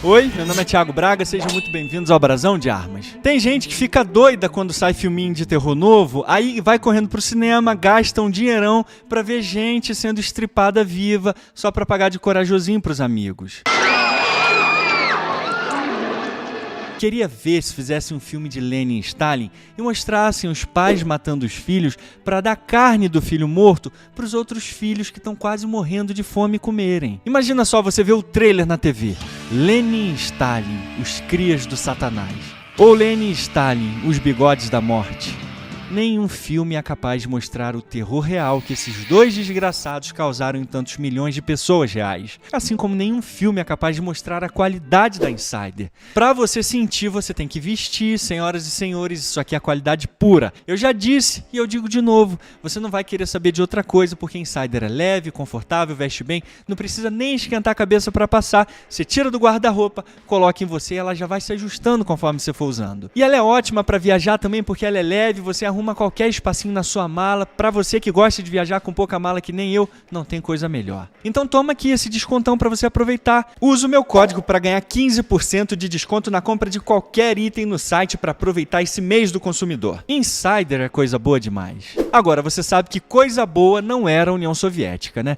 Oi, meu nome é Thiago Braga, sejam muito bem-vindos ao Brasão de Armas. Tem gente que fica doida quando sai filminho de terror novo, aí vai correndo pro cinema, gasta um dinheirão pra ver gente sendo estripada viva, só pra pagar de corajosinho pros amigos. Queria ver se fizessem um filme de Lenin e Stalin e mostrassem os pais matando os filhos para dar carne do filho morto para os outros filhos que estão quase morrendo de fome comerem. Imagina só você ver o trailer na TV. Lenin e Stalin, os crias do Satanás. Ou Lenin e Stalin, os bigodes da morte. Nenhum filme é capaz de mostrar o terror real que esses dois desgraçados causaram em tantos milhões de pessoas reais. Assim como nenhum filme é capaz de mostrar a qualidade da Insider. Pra você sentir, você tem que vestir, senhoras e senhores, isso aqui é a qualidade pura. Eu já disse e eu digo de novo, você não vai querer saber de outra coisa, porque Insider é leve, confortável, veste bem, não precisa nem esquentar a cabeça pra passar. Você tira do guarda-roupa, coloca em você e ela já vai se ajustando conforme você for usando. E ela é ótima pra viajar também, porque ela é leve, você arruma qualquer espacinho na sua mala. Pra você que gosta de viajar com pouca mala que nem eu, não tem coisa melhor. Então toma aqui esse descontão pra você aproveitar. Usa o meu código pra ganhar 15% de desconto na compra de qualquer item no site pra aproveitar esse mês do consumidor. Insider é coisa boa demais. Agora você sabe que coisa boa não era a União Soviética, né?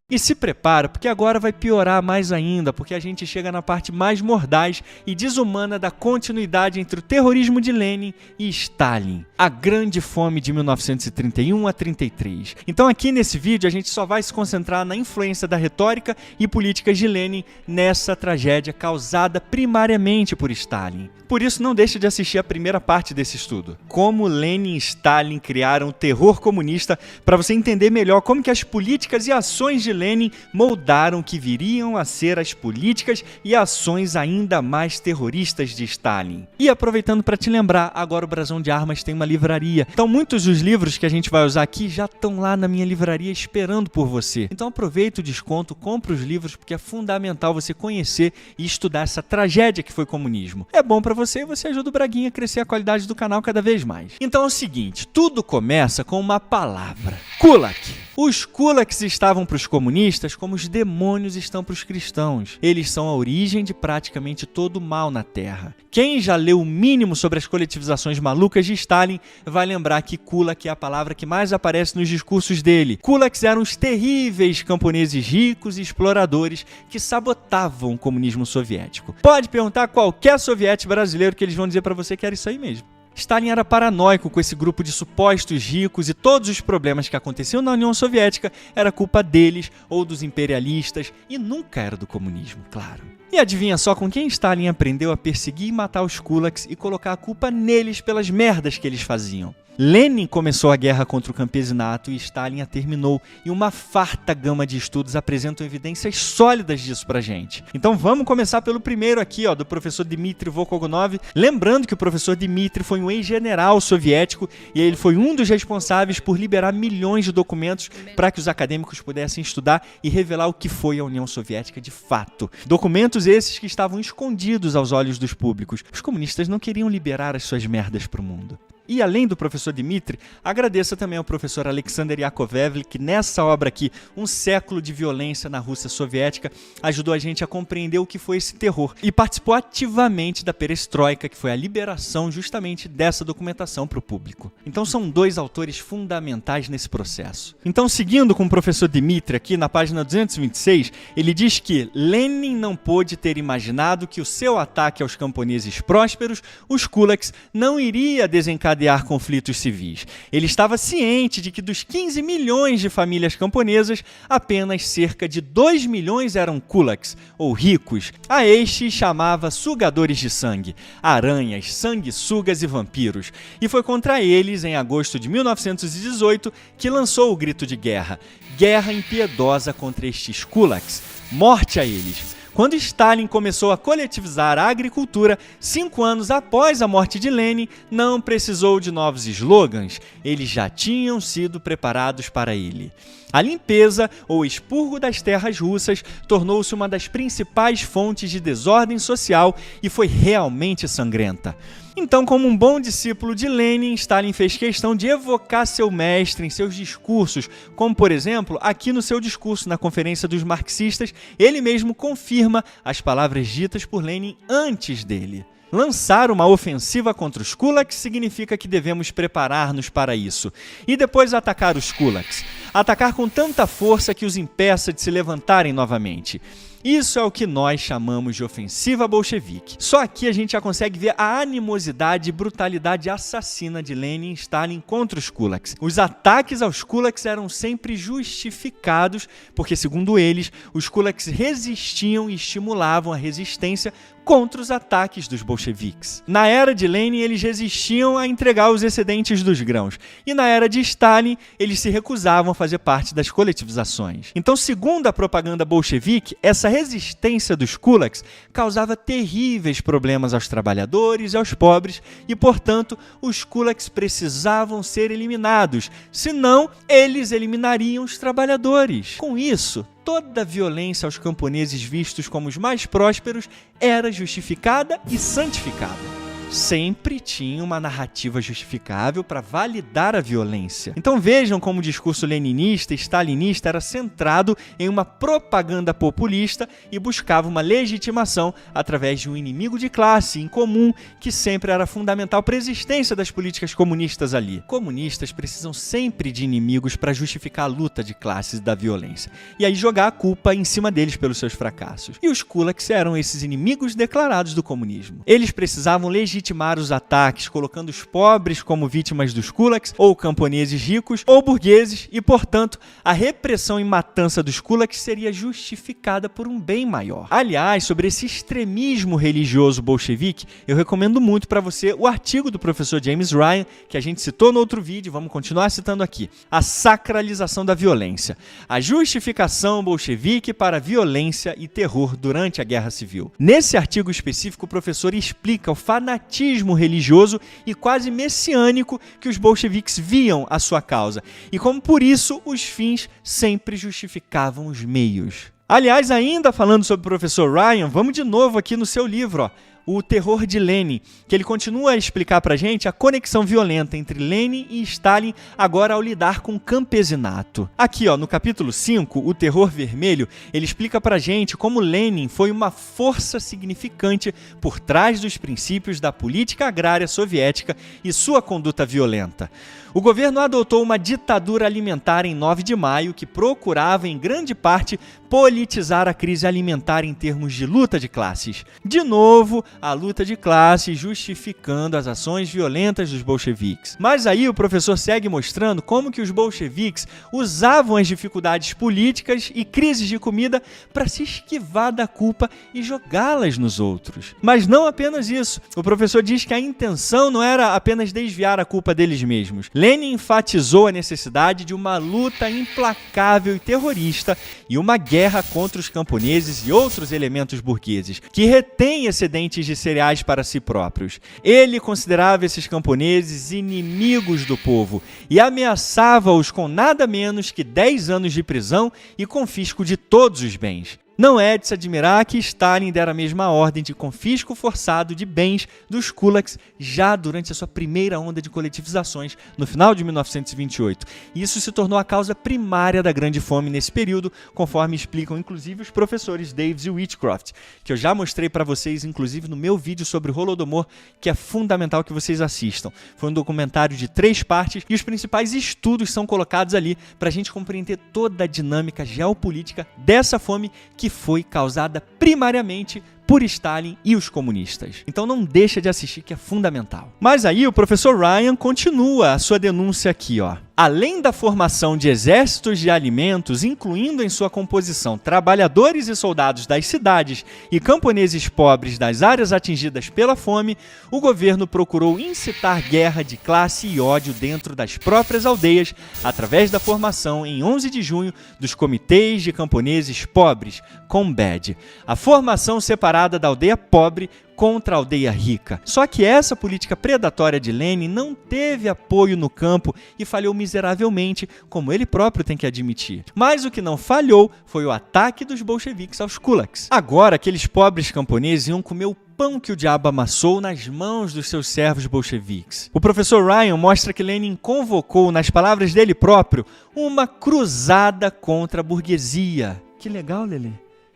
E se prepara, porque agora vai piorar mais ainda, porque a gente chega na parte mais mordaz e desumana da continuidade entre o terrorismo de Lenin e Stalin, a Grande Fome de 1931 a 33. Então aqui nesse vídeo a gente só vai se concentrar na influência da retórica e políticas de Lenin nessa tragédia causada primariamente por Stalin. Por isso não deixe de assistir a primeira parte desse estudo. Como Lenin e Stalin criaram o terror comunista, para você entender melhor como que as políticas e ações de Lenin moldaram o que viriam a ser as políticas e ações ainda mais terroristas de Stalin. E aproveitando para te lembrar, agora o Brasão de Armas tem uma livraria. Então muitos dos livros que a gente vai usar aqui já estão lá na minha livraria esperando por você. Então aproveita o desconto, compra os livros, porque é fundamental você conhecer e estudar essa tragédia que foi o comunismo. É bom para você e você ajuda o Braguinha a crescer a qualidade do canal cada vez mais. Então é o seguinte, tudo começa com uma palavra. Kulak. Os kulaks estavam para os comunistas como os demônios estão para os cristãos. Eles são a origem de praticamente todo o mal na Terra. Quem já leu o mínimo sobre as coletivizações malucas de Stalin vai lembrar que kulak é a palavra que mais aparece nos discursos dele. Kulaks eram os terríveis camponeses ricos e exploradores que sabotavam o comunismo soviético. Pode perguntar a qualquer soviético brasileiro que eles vão dizer para você que era isso aí mesmo. Stalin era paranoico com esse grupo de supostos ricos e todos os problemas que aconteciam na União Soviética era culpa deles ou dos imperialistas e nunca era do comunismo, claro. E adivinha só com quem Stalin aprendeu a perseguir e matar os kulaks e colocar a culpa neles pelas merdas que eles faziam? Lenin começou a guerra contra o campesinato e Stalin a terminou, e uma farta gama de estudos apresentam evidências sólidas disso pra gente. Então vamos começar pelo primeiro aqui, do professor Dmitry Volkogonov. Lembrando que o professor Dmitry foi um ex-general soviético e ele foi um dos responsáveis por liberar milhões de documentos para que os acadêmicos pudessem estudar e revelar o que foi a União Soviética de fato. Documentos esses que estavam escondidos aos olhos dos públicos. Os comunistas não queriam liberar as suas merdas pro mundo. E além do professor Dmitry, agradeço também ao professor Alexander Yakovlev, que nessa obra aqui, Um Século de Violência na Rússia Soviética, ajudou a gente a compreender o que foi esse terror e participou ativamente da perestroika, que foi a liberação justamente dessa documentação para o público. Então são dois autores fundamentais nesse processo. Então, seguindo com o professor Dmitry aqui na página 226, ele diz que Lenin não pôde ter imaginado que o seu ataque aos camponeses prósperos, os kulaks, não iria desencadear conflitos civis. Ele estava ciente de que dos 15 milhões de famílias camponesas, apenas cerca de 2 milhões eram kulaks, ou ricos. A estes chamava sugadores de sangue, aranhas, sanguessugas e vampiros. E foi contra eles, em agosto de 1918, que lançou o grito de guerra. Guerra impiedosa contra estes kulaks. Morte a eles. Quando Stalin começou a coletivizar a agricultura, 5 anos após a morte de Lenin, não precisou de novos slogans, eles já tinham sido preparados para ele. A limpeza, ou expurgo das terras russas, tornou-se uma das principais fontes de desordem social e foi realmente sangrenta. Então, como um bom discípulo de Lenin, Stalin fez questão de evocar seu mestre em seus discursos, como, por exemplo, aqui no seu discurso na Conferência dos Marxistas, ele mesmo confirma as palavras ditas por Lenin antes dele. Lançar uma ofensiva contra os kulaks significa que devemos preparar-nos para isso. E depois atacar os kulaks. Atacar com tanta força que os impeça de se levantarem novamente. Isso é o que nós chamamos de ofensiva bolchevique. Só aqui a gente já consegue ver a animosidade e brutalidade assassina de Lenin e Stalin contra os kulaks. Os ataques aos kulaks eram sempre justificados, porque, segundo eles, os kulaks resistiam e estimulavam a resistência contra os ataques dos bolcheviques. Na era de Lenin, eles resistiam a entregar os excedentes dos grãos, e na era de Stalin, eles se recusavam a fazer parte das coletivizações. Então, segundo a propaganda bolchevique, essa resistência dos kulaks causava terríveis problemas aos trabalhadores e aos pobres, e, portanto, os kulaks precisavam ser eliminados, senão eles eliminariam os trabalhadores. Com isso, toda a violência aos camponeses vistos como os mais prósperos era justificada e santificada. Sempre tinha uma narrativa justificável para validar a violência. Então vejam como o discurso leninista e stalinista era centrado em uma propaganda populista e buscava uma legitimação através de um inimigo de classe em comum que sempre era fundamental para a existência das políticas comunistas ali. Comunistas precisam sempre de inimigos para justificar a luta de classes e da violência, e aí jogar a culpa em cima deles pelos seus fracassos. E os kulaks eram esses inimigos declarados do comunismo. Eles precisavam legitimar os ataques, colocando os pobres como vítimas dos kulaks, ou camponeses ricos, ou burgueses, e, portanto, a repressão e matança dos kulaks seria justificada por um bem maior. Aliás, sobre esse extremismo religioso bolchevique, eu recomendo muito para você o artigo do professor James Ryan, que a gente citou no outro vídeo, vamos continuar citando aqui. A sacralização da violência. A justificação bolchevique para violência e terror durante a Guerra Civil. Nesse artigo específico, o professor explica o fanatismo religioso e quase messiânico que os bolcheviques viam à sua causa, e como por isso os fins sempre justificavam os meios. Aliás, ainda falando sobre o professor Ryan, vamos de novo aqui no seu livro, O Terror de Lenin, que ele continua a explicar pra gente a conexão violenta entre Lenin e Stalin agora ao lidar com o campesinato. Aqui, no capítulo 5, O Terror Vermelho, ele explica pra gente como Lenin foi uma força significante por trás dos princípios da política agrária soviética e sua conduta violenta. O governo adotou uma ditadura alimentar em 9 de maio que procurava, em grande parte, politizar a crise alimentar em termos de luta de classes. De novo, a luta de classes justificando as ações violentas dos bolcheviques. Mas aí o professor segue mostrando como que os bolcheviques usavam as dificuldades políticas e crises de comida para se esquivar da culpa e jogá-las nos outros. Mas não apenas isso. O professor diz que a intenção não era apenas desviar a culpa deles mesmos. Lenin enfatizou a necessidade de uma luta implacável e terrorista e uma guerra contra os camponeses e outros elementos burgueses, que retêm excedentes de cereais para si próprios. Ele considerava esses camponeses inimigos do povo e ameaçava-os com nada menos que 10 anos de prisão e confisco de todos os bens. Não é de se admirar que Stalin dera a mesma ordem de confisco forçado de bens dos kulaks já durante a sua primeira onda de coletivizações no final de 1928. E isso se tornou a causa primária da Grande Fome nesse período, conforme explicam inclusive os professores Davis e Witchcroft, que eu já mostrei para vocês inclusive no meu vídeo sobre o Holodomor, que é fundamental que vocês assistam. Foi um documentário de 3 partes e os principais estudos são colocados ali para a gente compreender toda a dinâmica geopolítica dessa fome que foi causada primariamente por Stalin e os comunistas. Então não deixa de assistir, que é fundamental. Mas aí o professor Ryan continua a sua denúncia aqui, Além da formação de exércitos de alimentos, incluindo em sua composição trabalhadores e soldados das cidades e camponeses pobres das áreas atingidas pela fome, o governo procurou incitar guerra de classe e ódio dentro das próprias aldeias, através da formação, em 11 de junho, dos comitês de camponeses pobres, Combed. A formação separada separada da aldeia pobre contra a aldeia rica. Só que essa política predatória de Lenin não teve apoio no campo e falhou miseravelmente, como ele próprio tem que admitir. Mas o que não falhou foi o ataque dos bolcheviques aos kulaks. Agora, aqueles pobres camponeses iam comer o pão que o diabo amassou nas mãos dos seus servos bolcheviques. O professor Ryan mostra que Lenin convocou, nas palavras dele próprio, uma cruzada contra a burguesia. Que legal, Lelê.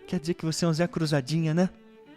Quer dizer que você é um Zé Cruzadinha, né?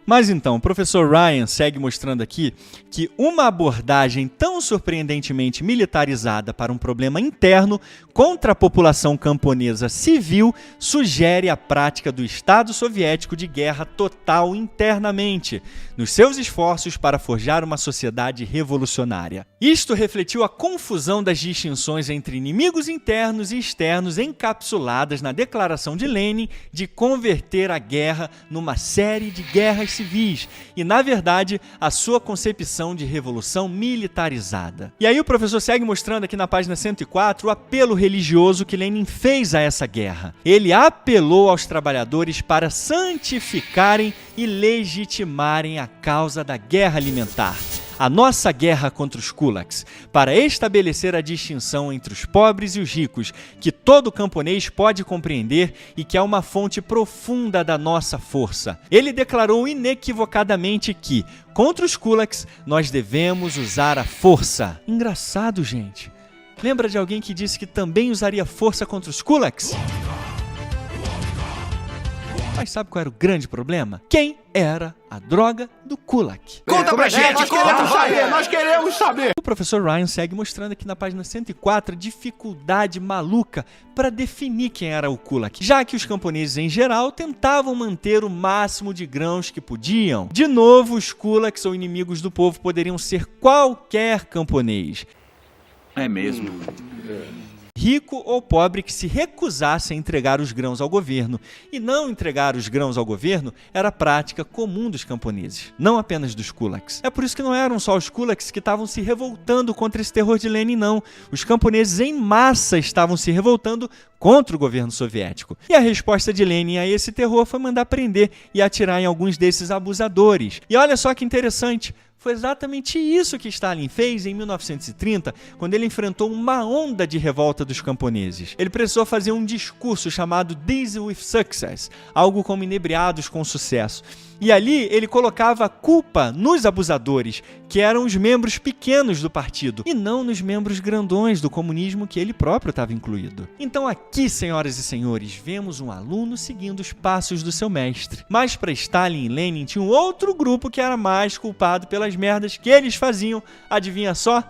Mas então, o professor Ryan segue mostrando aqui que uma abordagem tão surpreendentemente militarizada para um problema interno contra a população camponesa civil sugere a prática do Estado soviético de guerra total internamente, nos seus esforços para forjar uma sociedade revolucionária. Isto refletiu a confusão das distinções entre inimigos internos e externos encapsuladas na declaração de Lenin de converter a guerra numa série de guerras civis e, na verdade, a sua concepção de revolução militarizada. E aí o professor segue mostrando aqui na página 104 o apelo religioso que Lenin fez a essa guerra. Ele apelou aos trabalhadores para santificarem e legitimarem a causa da guerra alimentar, a nossa guerra contra os kulaks, para estabelecer a distinção entre os pobres e os ricos, que todo camponês pode compreender e que é uma fonte profunda da nossa força. Ele declarou inequivocadamente que, contra os kulaks, nós devemos usar a força. Engraçado, gente. Lembra de alguém que disse que também usaria força contra os kulaks? Mas sabe qual era o grande problema? Quem era a droga do kulak? Conta pra gente, nós queremos saber. O professor Ryan segue mostrando aqui na página 104 a dificuldade maluca para definir quem era o kulak, já que os camponeses em geral tentavam manter o máximo de grãos que podiam. De novo, os kulaks ou inimigos do povo poderiam ser qualquer camponês. É mesmo. Rico ou pobre que se recusasse a entregar os grãos ao governo. E não entregar os grãos ao governo era a prática comum dos camponeses, não apenas dos kulaks. É por isso que não eram só os kulaks que estavam se revoltando contra esse terror de Lenin, não. Os camponeses em massa estavam se revoltando contra o governo soviético. E a resposta de Lenin a esse terror foi mandar prender e atirar em alguns desses abusadores. E olha só que interessante, foi exatamente isso que Stalin fez em 1930, quando ele enfrentou uma onda de revolta dos camponeses. Ele precisou fazer um discurso chamado Dizzy with Success, algo como inebriados com sucesso. E ali ele colocava a culpa nos abusadores, que eram os membros pequenos do partido, e não nos membros grandões do comunismo que ele próprio estava incluído. Então aqui, senhoras e senhores, vemos um aluno seguindo os passos do seu mestre. Mas para Stalin e Lenin tinha um outro grupo que era mais culpado pelas merdas que eles faziam. Adivinha só?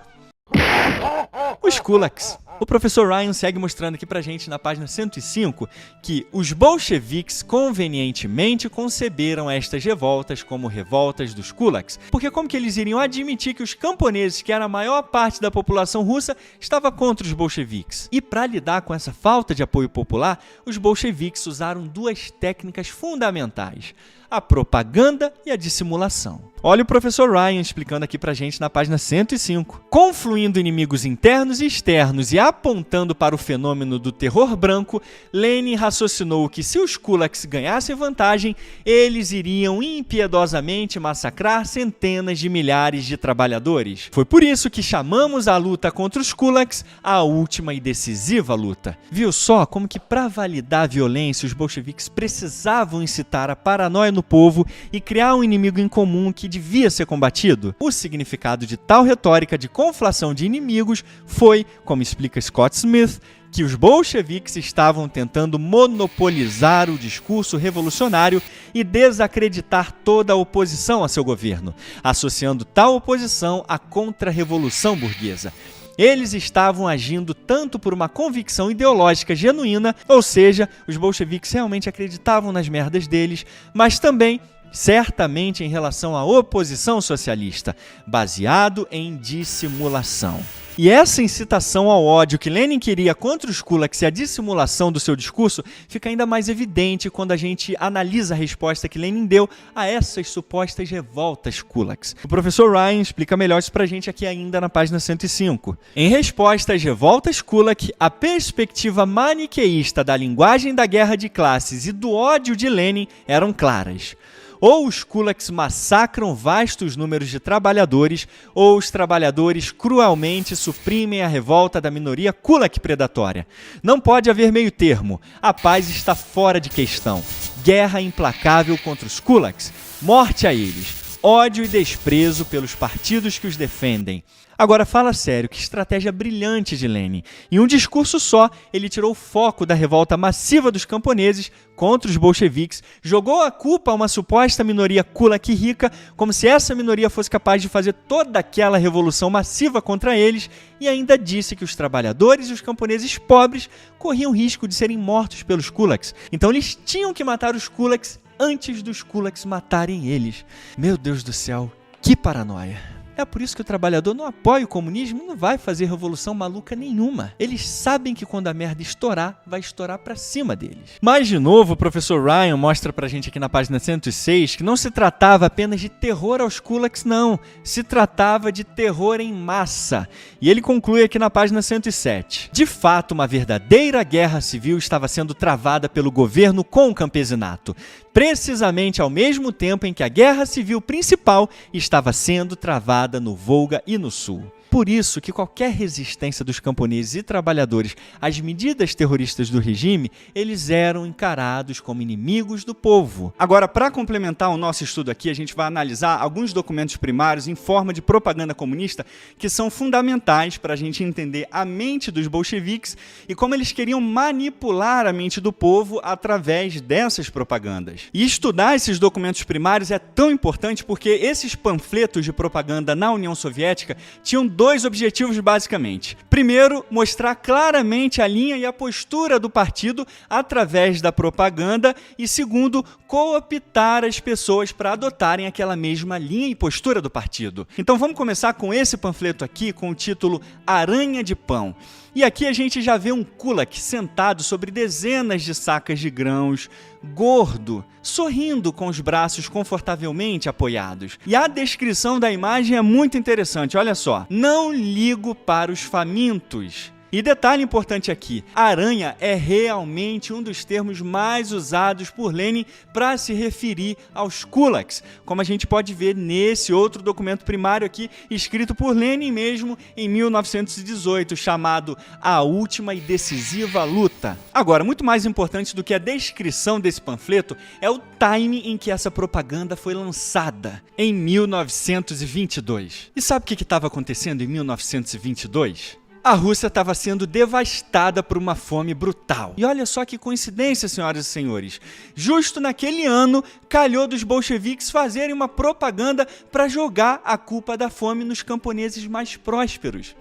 Os kulaks. O professor Ryan segue mostrando aqui pra gente na página 105 que os bolcheviques convenientemente conceberam estas revoltas como revoltas dos kulaks, porque como que eles iriam admitir que os camponeses, que era a maior parte da população russa, estava contra os bolcheviques? E para lidar com essa falta de apoio popular, os bolcheviques usaram duas técnicas fundamentais: a propaganda e a dissimulação. Olha o professor Ryan explicando aqui pra gente na página 105. Confluindo inimigos internos e externos e apontando para o fenômeno do terror branco, Lenin raciocinou que se os kulaks ganhassem vantagem, eles iriam impiedosamente massacrar centenas de milhares de trabalhadores. Foi por isso que chamamos a luta contra os kulaks a última e decisiva luta. Viu só como que para validar a violência os bolcheviques precisavam incitar a paranoia no povo e criar um inimigo em comum que devia ser combatido? O significado de tal retórica de conflação de inimigos foi, como explica Scott Smith, que os bolcheviques estavam tentando monopolizar o discurso revolucionário e desacreditar toda a oposição a seu governo, associando tal oposição à contra-revolução burguesa. Eles estavam agindo tanto por uma convicção ideológica genuína, ou seja, os bolcheviques realmente acreditavam nas merdas deles, mas também certamente em relação à oposição socialista, baseado em dissimulação. E essa incitação ao ódio que Lenin queria contra os kulaks e a dissimulação do seu discurso fica ainda mais evidente quando a gente analisa a resposta que Lenin deu a essas supostas revoltas kulaks. O professor Ryan explica melhor isso pra gente aqui ainda na página 105. Em resposta às revoltas kulak, a perspectiva maniqueísta da linguagem da guerra de classes e do ódio de Lenin eram claras. Ou os kulaks massacram vastos números de trabalhadores, ou os trabalhadores cruelmente suprimem a revolta da minoria kulak predatória. Não pode haver meio termo. A paz está fora de questão. Guerra implacável contra os kulaks. Morte a eles. Ódio e desprezo pelos partidos que os defendem. Agora fala sério, que estratégia brilhante de Lenin. Em um discurso só, ele tirou o foco da revolta massiva dos camponeses contra os bolcheviques, jogou a culpa a uma suposta minoria kulak rica, como se essa minoria fosse capaz de fazer toda aquela revolução massiva contra eles, e ainda disse que os trabalhadores e os camponeses pobres corriam risco de serem mortos pelos kulaks. Então eles tinham que matar os kulaks antes dos kulaks matarem eles. Meu Deus do céu, que paranoia! É por isso que o trabalhador não apoia o comunismo e não vai fazer revolução maluca nenhuma. Eles sabem que quando a merda estourar, vai estourar pra cima deles. Mas, de novo, o professor Ryan mostra pra gente aqui na página 106 que não se tratava apenas de terror aos kulaks, não. Se tratava de terror em massa. E ele conclui aqui na página 107. De fato, uma verdadeira guerra civil estava sendo travada pelo governo com o campesinato, precisamente ao mesmo tempo em que a guerra civil principal estava sendo travada no Volga e no Sul. Por isso que qualquer resistência dos camponeses e trabalhadores às medidas terroristas do regime, eles eram encarados como inimigos do povo. Agora, para complementar o nosso estudo aqui, a gente vai analisar alguns documentos primários em forma de propaganda comunista que são fundamentais para a gente entender a mente dos bolcheviques e como eles queriam manipular a mente do povo através dessas propagandas. E estudar esses documentos primários é tão importante porque esses panfletos de propaganda na União Soviética tinham dois objetivos basicamente. Primeiro, mostrar claramente a linha e a postura do partido através da propaganda e segundo, cooptar as pessoas para adotarem aquela mesma linha e postura do partido. Então vamos começar com esse panfleto aqui com o título Aranha de Pão. E aqui a gente já vê um kulak sentado sobre dezenas de sacas de grãos, gordo, sorrindo com os braços confortavelmente apoiados. E a descrição da imagem é muito interessante, olha só. Não ligo para os famintos. E detalhe importante aqui, aranha é realmente um dos termos mais usados por Lenin para se referir aos kulaks, como a gente pode ver nesse outro documento primário aqui, escrito por Lenin mesmo em 1918, chamado A Última e Decisiva Luta. Agora, muito mais importante do que a descrição desse panfleto é o time em que essa propaganda foi lançada, em 1922. E sabe o que estava acontecendo em 1922? A Rússia estava sendo devastada por uma fome brutal. E olha só que coincidência, senhoras e senhores. Justo naquele ano, calhou dos bolcheviques fazerem uma propaganda para jogar a culpa da fome nos camponeses mais prósperos.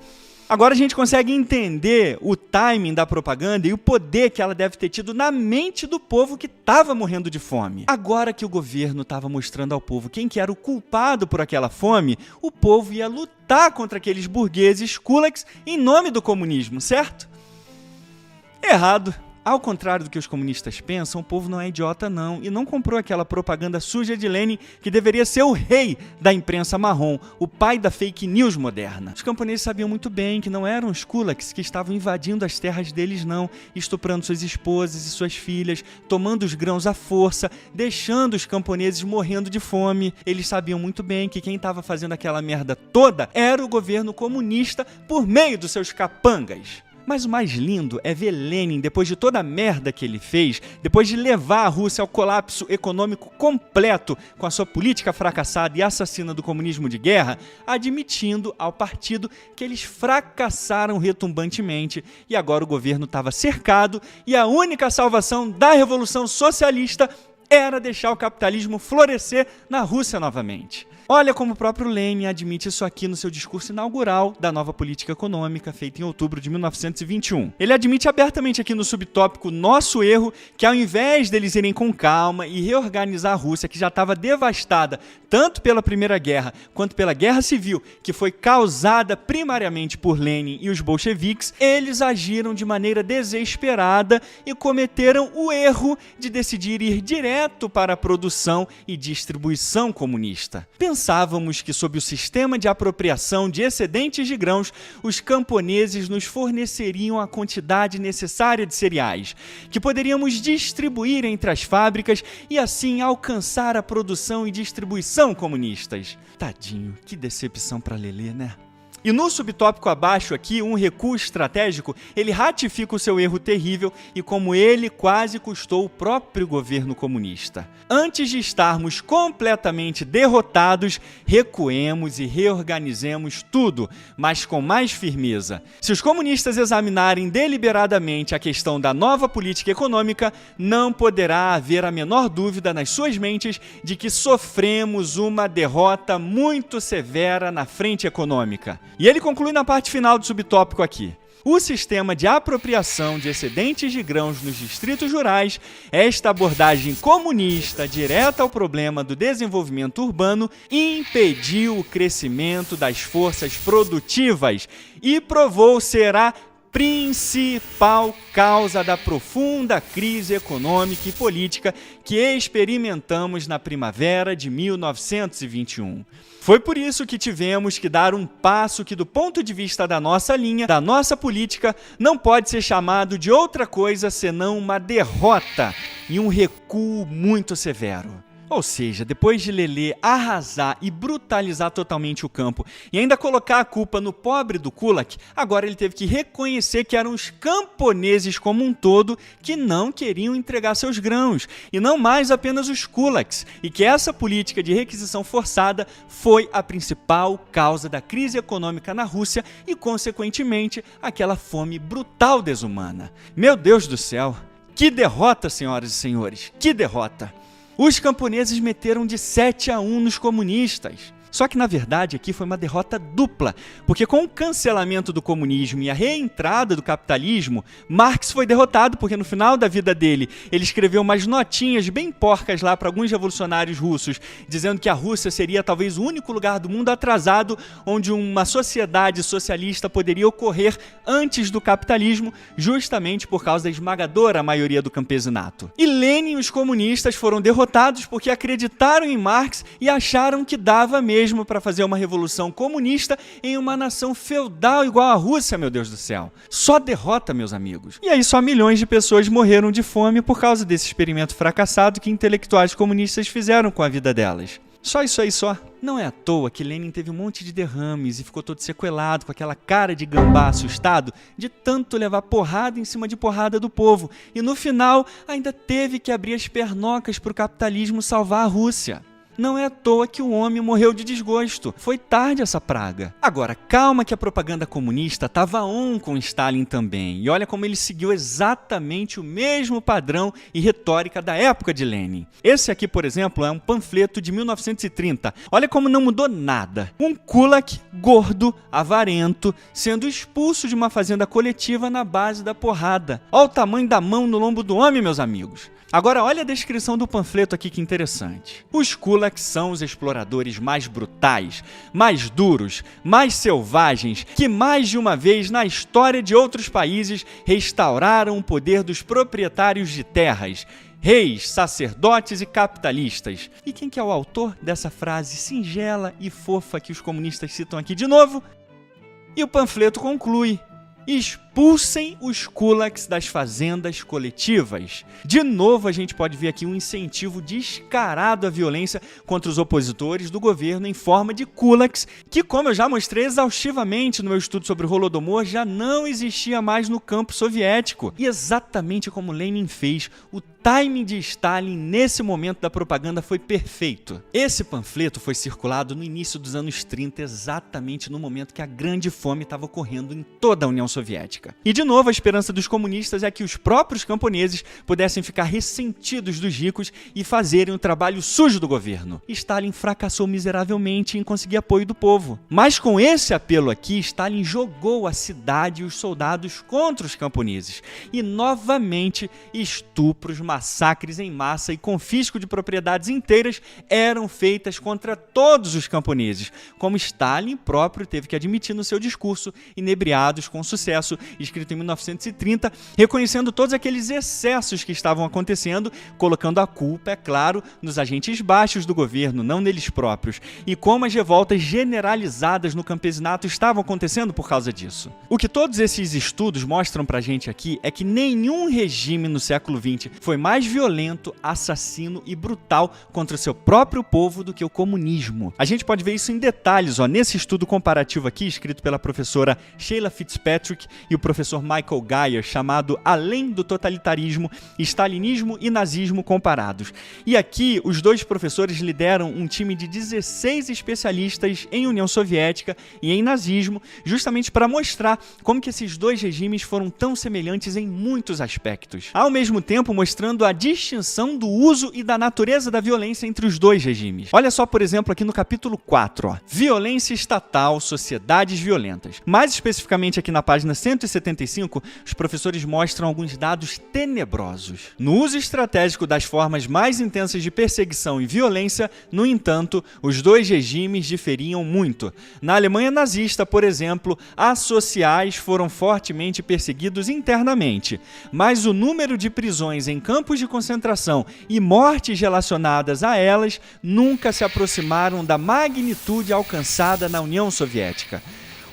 Agora a gente consegue entender o timing da propaganda e o poder que ela deve ter tido na mente do povo que estava morrendo de fome. Agora que o governo estava mostrando ao povo quem que era o culpado por aquela fome, o povo ia lutar contra aqueles burgueses kulaks em nome do comunismo, certo? Errado. Ao contrário do que os comunistas pensam, o povo não é idiota não, e não comprou aquela propaganda suja de Lenin que deveria ser o rei da imprensa marrom, o pai da fake news moderna. Os camponeses sabiam muito bem que não eram os kulaks que estavam invadindo as terras deles não, estuprando suas esposas e suas filhas, tomando os grãos à força, deixando os camponeses morrendo de fome. Eles sabiam muito bem que quem estava fazendo aquela merda toda era o governo comunista por meio dos seus capangas. Mas o mais lindo é ver Lenin, depois de toda a merda que ele fez, depois de levar a Rússia ao colapso econômico completo com a sua política fracassada e assassina do comunismo de guerra, admitindo ao partido que eles fracassaram retumbantemente e agora o governo estava cercado e a única salvação da Revolução Socialista era deixar o capitalismo florescer na Rússia novamente. Olha como o próprio Lenin admite isso aqui no seu discurso inaugural da nova política econômica, feita em outubro de 1921. Ele admite abertamente aqui no subtópico Nosso Erro que ao invés deles irem com calma e reorganizar a Rússia, que já estava devastada tanto pela Primeira Guerra quanto pela Guerra Civil, que foi causada primariamente por Lenin e os bolcheviques, eles agiram de maneira desesperada e cometeram o erro de decidir ir direto direto para a produção e distribuição comunista. Pensávamos que, sob o sistema de apropriação de excedentes de grãos, os camponeses nos forneceriam a quantidade necessária de cereais, que poderíamos distribuir entre as fábricas e assim alcançar a produção e distribuição comunistas. Tadinho, que decepção para Lelê, né? E no subtópico abaixo aqui, um recuo estratégico, ele ratifica o seu erro terrível e como ele quase custou o próprio governo comunista. Antes de estarmos completamente derrotados, recuemos e reorganizemos tudo, mas com mais firmeza. Se os comunistas examinarem deliberadamente a questão da nova política econômica, não poderá haver a menor dúvida nas suas mentes de que sofremos uma derrota muito severa na frente econômica. E ele conclui na parte final do subtópico aqui. O sistema de apropriação de excedentes de grãos nos distritos rurais, esta abordagem comunista direta ao problema do desenvolvimento urbano, impediu o crescimento das forças produtivas e provou ser a principal causa da profunda crise econômica e política que experimentamos na primavera de 1921. Foi por isso que tivemos que dar um passo que, do ponto de vista da nossa linha, da nossa política, não pode ser chamado de outra coisa senão uma derrota e um recuo muito severo. Ou seja, depois de Lelê arrasar e brutalizar totalmente o campo e ainda colocar a culpa no pobre do Kulak, agora ele teve que reconhecer que eram os camponeses como um todo que não queriam entregar seus grãos, e não mais apenas os Kulaks, e que essa política de requisição forçada foi a principal causa da crise econômica na Rússia e, consequentemente, aquela fome brutal desumana. Meu Deus do céu! Que derrota, senhoras e senhores! Que derrota! Os camponeses meteram de 7-1 nos comunistas. Só que, na verdade, aqui foi uma derrota dupla, porque com o cancelamento do comunismo e a reentrada do capitalismo, Marx foi derrotado, porque no final da vida dele, ele escreveu umas notinhas bem porcas lá para alguns revolucionários russos, dizendo que a Rússia seria talvez o único lugar do mundo atrasado onde uma sociedade socialista poderia ocorrer antes do capitalismo, justamente por causa da esmagadora maioria do campesinato. E Lenin e os comunistas foram derrotados porque acreditaram em Marx e acharam que dava mesmo para fazer uma revolução comunista em uma nação feudal igual a Rússia, meu Deus do céu. Só derrota, meus amigos. E aí só milhões de pessoas morreram de fome por causa desse experimento fracassado que intelectuais comunistas fizeram com a vida delas. Só isso aí só. Não é à toa que Lenin teve um monte de derrames e ficou todo sequelado, com aquela cara de gambá assustado, de tanto levar porrada em cima de porrada do povo. E no final, ainda teve que abrir as pernocas para o capitalismo salvar a Rússia. Não é à toa que o homem morreu de desgosto. Foi tarde essa praga. Agora, calma que a propaganda comunista estava on com Stalin também. E olha como ele seguiu exatamente o mesmo padrão e retórica da época de Lenin. Esse aqui, por exemplo, é um panfleto de 1930. Olha como não mudou nada. Um kulak gordo, avarento, sendo expulso de uma fazenda coletiva na base da porrada. Olha o tamanho da mão no lombo do homem, meus amigos. Agora, olha a descrição do panfleto aqui, que interessante. Os kulaks são os exploradores mais brutais, mais duros, mais selvagens, que mais de uma vez na história de outros países restauraram o poder dos proprietários de terras, reis, sacerdotes e capitalistas. E quem que é o autor dessa frase singela e fofa que os comunistas citam aqui de novo? E o panfleto conclui: expulsem os kulaks das fazendas coletivas. De novo, a gente pode ver aqui um incentivo descarado à violência contra os opositores do governo em forma de kulaks, que, como eu já mostrei exaustivamente no meu estudo sobre o Holodomor, já não existia mais no campo soviético. E exatamente como Lenin fez, o timing de Stalin nesse momento da propaganda foi perfeito. Esse panfleto foi circulado no início dos anos 30, exatamente no momento que a grande fome estava ocorrendo em toda a União Soviética. E de novo, a esperança dos comunistas é que os próprios camponeses pudessem ficar ressentidos dos ricos e fazerem o trabalho sujo do governo. Stalin fracassou miseravelmente em conseguir apoio do povo. Mas com esse apelo aqui, Stalin jogou a cidade e os soldados contra os camponeses. E novamente, estupros, massacres em massa e confisco de propriedades inteiras eram feitas contra todos os camponeses, como Stalin próprio teve que admitir no seu discurso Inebriados com Sucesso, escrito em 1930, reconhecendo todos aqueles excessos que estavam acontecendo, colocando a culpa, é claro, nos agentes baixos do governo, não neles próprios, e como as revoltas generalizadas no campesinato estavam acontecendo por causa disso. O que todos esses estudos mostram pra gente aqui é que nenhum regime no século XX foi mais violento, assassino e brutal contra o seu próprio povo do que o comunismo. A gente pode ver isso em detalhes, nesse estudo comparativo aqui, escrito pela professora Sheila Fitzpatrick e o professor Michael Geyer, chamado Além do Totalitarismo, Stalinismo e Nazismo Comparados. E aqui, os dois professores lideram um time de 16 especialistas em União Soviética e em nazismo, justamente para mostrar como que esses dois regimes foram tão semelhantes em muitos aspectos. Ao mesmo tempo, mostrando a distinção do uso e da natureza da violência entre os dois regimes. Olha só, por exemplo, aqui no capítulo 4, Violência estatal, sociedades violentas. Mais especificamente aqui na página 175, os professores mostram alguns dados tenebrosos. No uso estratégico das formas mais intensas de perseguição e violência, no entanto, os dois regimes diferiam muito. Na Alemanha nazista, por exemplo, associais foram fortemente perseguidos internamente, mas o número de prisões em campos de concentração e mortes relacionadas a elas nunca se aproximaram da magnitude alcançada na União Soviética.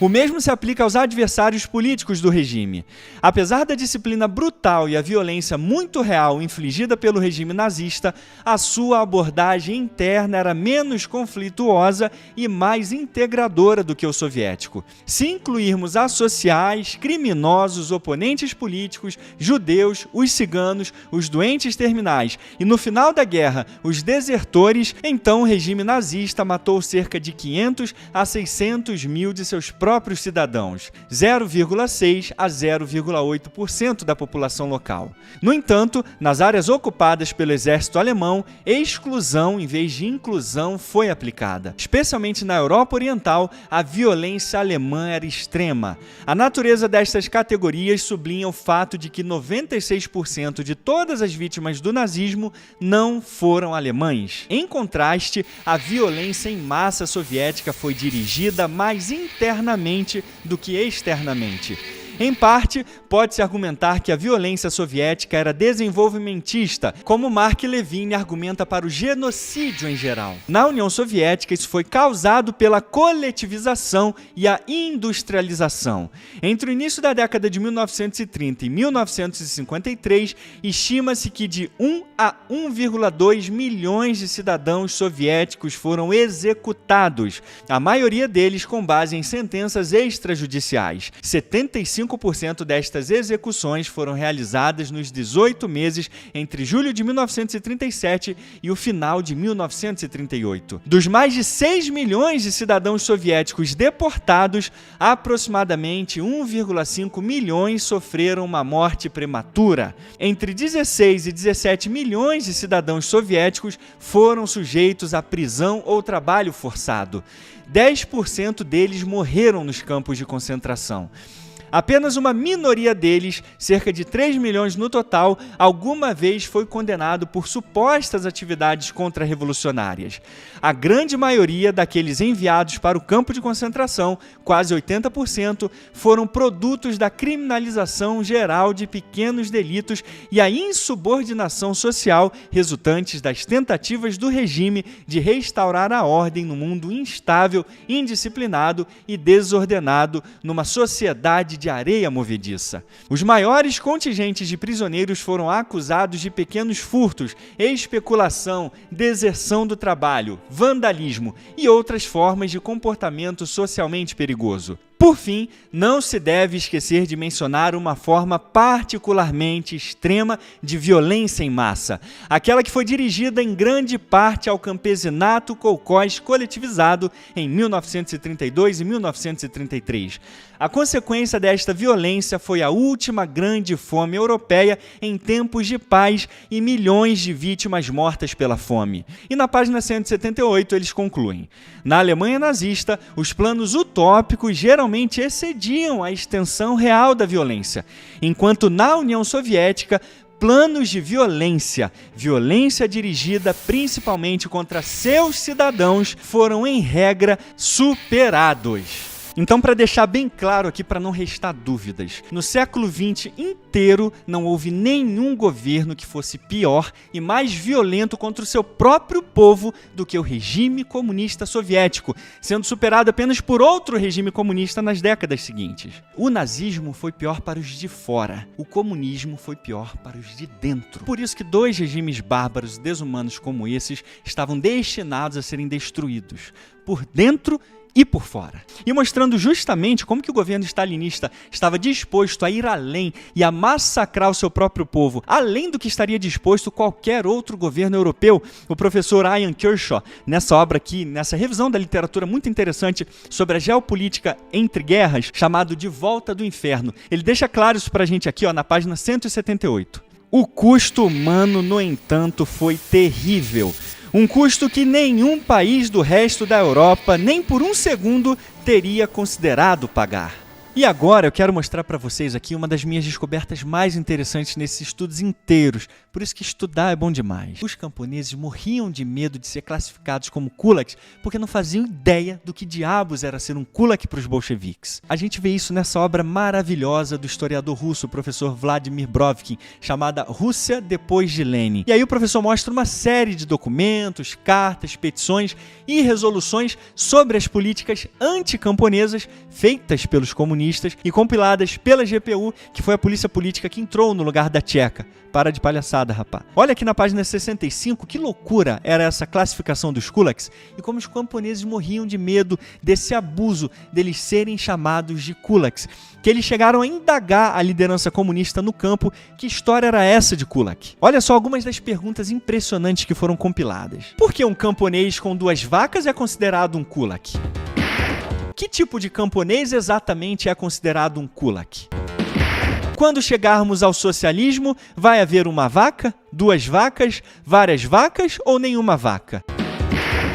O mesmo se aplica aos adversários políticos do regime. Apesar da disciplina brutal e a violência muito real infligida pelo regime nazista, a sua abordagem interna era menos conflituosa e mais integradora do que o soviético. Se incluirmos associais, criminosos, oponentes políticos, judeus, os ciganos, os doentes terminais e, no final da guerra, os desertores, então o regime nazista matou cerca de 500 a 600 mil de seus próprios cidadãos, 0,6 a 0,8% da população local. No entanto, nas áreas ocupadas pelo exército alemão, exclusão em vez de inclusão foi aplicada. Especialmente na Europa Oriental, a violência alemã era extrema. A natureza destas categorias sublinha o fato de que 96% de todas as vítimas do nazismo não foram alemães. Em contraste, a violência em massa soviética foi dirigida mais internamente do que externamente. Em parte, pode-se argumentar que a violência soviética era desenvolvimentista, como Mark Levine argumenta para o genocídio em geral. Na União Soviética, isso foi causado pela coletivização e a industrialização. Entre o início da década de 1930 e 1953, estima-se que de 1 a 1,2 milhões de cidadãos soviéticos foram executados, a maioria deles com base em sentenças extrajudiciais. 75% destas execuções foram realizadas nos 18 meses entre julho de 1937 e o final de 1938. Dos mais de 6 milhões de cidadãos soviéticos deportados, aproximadamente 1,5 milhões sofreram uma morte prematura. Entre 16 e 17 milhões de cidadãos soviéticos foram sujeitos à prisão ou trabalho forçado. 10% deles morreram nos campos de concentração. Apenas uma minoria deles, cerca de 3 milhões no total, alguma vez foi condenado por supostas atividades contra-revolucionárias. A grande maioria daqueles enviados para o campo de concentração, quase 80%, foram produtos da criminalização geral de pequenos delitos e a insubordinação social resultantes das tentativas do regime de restaurar a ordem no mundo instável, indisciplinado e desordenado numa sociedade de areia movediça. Os maiores contingentes de prisioneiros foram acusados de pequenos furtos, especulação, deserção do trabalho, vandalismo e outras formas de comportamento socialmente perigoso. Por fim, não se deve esquecer de mencionar uma forma particularmente extrema de violência em massa, aquela que foi dirigida em grande parte ao campesinato kolchoz coletivizado em 1932 e 1933. A consequência desta violência foi a última grande fome europeia em tempos de paz e milhões de vítimas mortas pela fome. E na página 178 eles concluem: na Alemanha nazista, os planos utópicos geralmente excediam a extensão real da violência, enquanto na União Soviética, planos de violência dirigida principalmente contra seus cidadãos, foram, em regra, superados. Então, para deixar bem claro aqui, para não restar dúvidas, no século XX inteiro não houve nenhum governo que fosse pior e mais violento contra o seu próprio povo do que o regime comunista soviético, sendo superado apenas por outro regime comunista nas décadas seguintes. O nazismo foi pior para os de fora, o comunismo foi pior para os de dentro. Por isso que dois regimes bárbaros e desumanos como esses estavam destinados a serem destruídos, por dentro e por fora. E mostrando justamente como que o governo stalinista estava disposto a ir além e a massacrar o seu próprio povo, além do que estaria disposto qualquer outro governo europeu, o professor Ian Kershaw, nessa obra aqui, nessa revisão da literatura muito interessante sobre a geopolítica entre guerras, chamado De Volta do Inferno, ele deixa claro isso pra gente aqui, na página 178. O custo humano, no entanto, foi terrível. Um custo que nenhum país do resto da Europa, nem por um segundo, teria considerado pagar. E agora eu quero mostrar para vocês aqui uma das minhas descobertas mais interessantes nesses estudos inteiros. Por isso que estudar é bom demais. Os camponeses morriam de medo de ser classificados como kulaks porque não faziam ideia do que diabos era ser um kulak para os bolcheviques. A gente vê isso nessa obra maravilhosa do historiador russo, o professor Vladimir Brovkin, chamada Rússia depois de Lenin. E aí o professor mostra uma série de documentos, cartas, petições e resoluções sobre as políticas anticamponesas feitas pelos comunistas e compiladas pela GPU, que foi a polícia política que entrou no lugar da Tcheca. Para de palhaçada, rapaz. Olha aqui na página 65, que loucura era essa classificação dos kulaks e como os camponeses morriam de medo desse abuso deles serem chamados de kulaks, que eles chegaram a indagar a liderança comunista no campo que história era essa de kulak. Olha só algumas das perguntas impressionantes que foram compiladas. Por que um camponês com 2 vacas é considerado um kulak? Que tipo de camponês exatamente é considerado um kulak? Quando chegarmos ao socialismo, vai haver uma vaca, 2 vacas, várias vacas ou nenhuma vaca?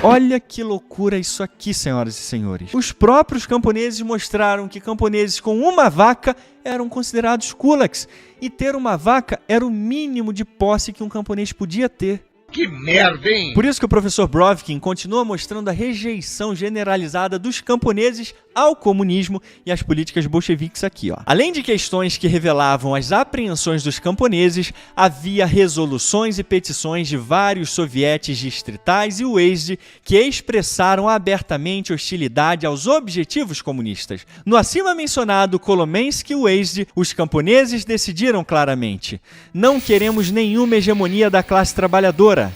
Olha que loucura isso aqui, senhoras e senhores. Os próprios camponeses mostraram que camponeses com 1 vaca eram considerados kulaks, e ter 1 vaca era o mínimo de posse que um camponês podia ter. Que merda, hein? Por isso que o professor Brovkin continua mostrando a rejeição generalizada dos camponeses ao comunismo e às políticas bolcheviques aqui, ó. Além de questões que revelavam as apreensões dos camponeses, havia resoluções e petições de vários sovietes distritais e uezd que expressaram abertamente hostilidade aos objetivos comunistas. No acima mencionado Kolomensky uezd, os camponeses decidiram claramente: não queremos nenhuma hegemonia da classe trabalhadora.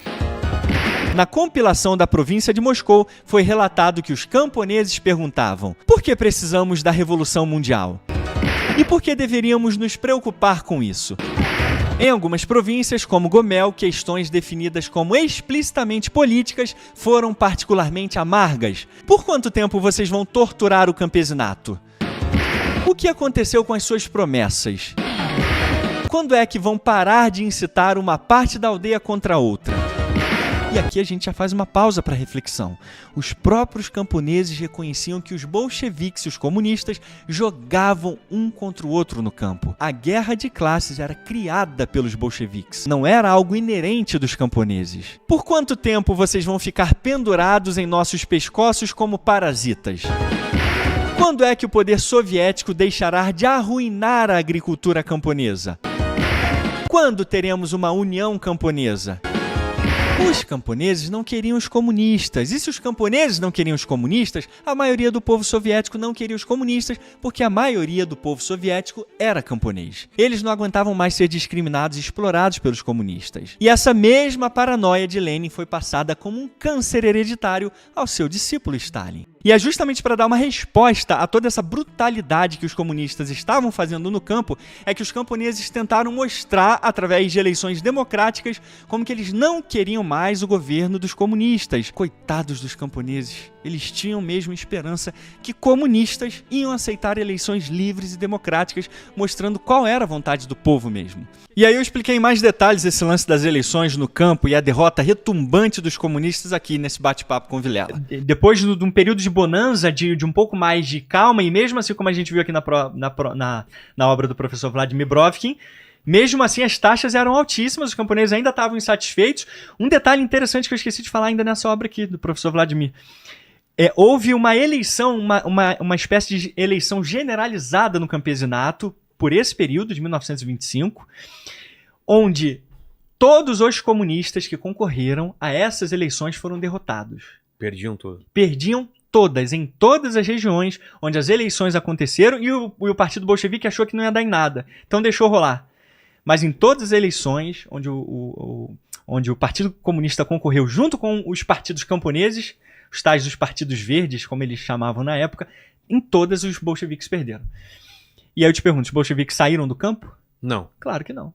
Na compilação da província de Moscou, foi relatado que os camponeses perguntavam: por que precisamos da Revolução Mundial? E por que deveríamos nos preocupar com isso? Em algumas províncias, como Gomel, questões definidas como explicitamente políticas foram particularmente amargas. Por quanto tempo vocês vão torturar o campesinato? O que aconteceu com as suas promessas? Quando é que vão parar de incitar uma parte da aldeia contra a outra? E aqui a gente já faz uma pausa para reflexão. Os próprios camponeses reconheciam que os bolcheviques e os comunistas jogavam um contra o outro no campo. A guerra de classes era criada pelos bolcheviques, não era algo inerente dos camponeses. Por quanto tempo vocês vão ficar pendurados em nossos pescoços como parasitas? Quando é que o poder soviético deixará de arruinar a agricultura camponesa? Quando teremos uma união camponesa? Os camponeses não queriam os comunistas. E se os camponeses não queriam os comunistas, a maioria do povo soviético não queria os comunistas, porque a maioria do povo soviético era camponês. Eles não aguentavam mais ser discriminados e explorados pelos comunistas. E essa mesma paranoia de Lenin foi passada como um câncer hereditário ao seu discípulo Stalin. E é justamente para dar uma resposta a toda essa brutalidade que os comunistas estavam fazendo no campo, é que os camponeses tentaram mostrar, através de eleições democráticas, como que eles não queriam mais o governo dos comunistas. Coitados dos camponeses, eles tinham mesmo esperança que comunistas iam aceitar eleições livres e democráticas, mostrando qual era a vontade do povo mesmo. E aí eu expliquei em mais detalhes esse lance das eleições no campo e a derrota retumbante dos comunistas aqui nesse bate-papo com o Vilela. Depois de um período de bonança, de um pouco mais de calma, e mesmo assim como a gente viu aqui na obra do professor Vladimir Brovkin, Mesmo assim, as taxas eram altíssimas, os camponeses ainda estavam insatisfeitos. Um detalhe interessante que eu esqueci de falar ainda nessa obra aqui, do professor Vladimir. Houve uma eleição, uma espécie de eleição generalizada no campesinato, por esse período, de 1925, onde todos os comunistas que concorreram a essas eleições foram derrotados. Perdiam tudo. Perdiam todas, em todas as regiões onde as eleições aconteceram, e o Partido Bolchevique achou que não ia dar em nada, então deixou rolar. Mas em todas as eleições onde o Partido Comunista concorreu junto com os partidos camponeses, os tais dos partidos verdes, como eles chamavam na época, em todas os bolcheviques perderam. E aí eu te pergunto, os bolcheviques saíram do campo? Não. Claro que não.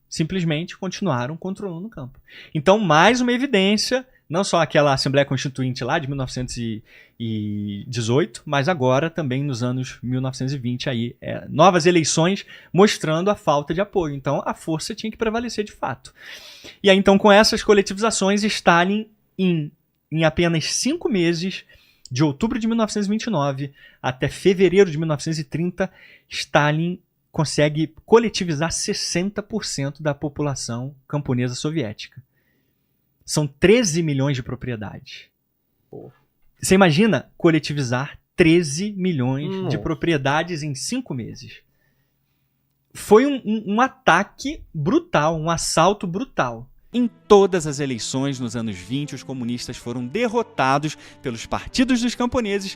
Simplesmente continuaram controlando o campo. Então, mais uma evidência, não só aquela Assembleia Constituinte lá de 1918, mas agora também nos anos 1920, aí, novas eleições mostrando a falta de apoio. Então, a força tinha que prevalecer de fato. E aí, então, com essas coletivizações, Stalin, em apenas 5 meses, de outubro de 1929 até fevereiro de 1930, Stalin consegue coletivizar 60% da população camponesa soviética. São 13 milhões de propriedades. Porra. Você imagina coletivizar 13 milhões de propriedades em 5 meses? Foi um ataque brutal, um assalto brutal. Em todas as eleições nos anos 20, os comunistas foram derrotados pelos partidos dos camponeses.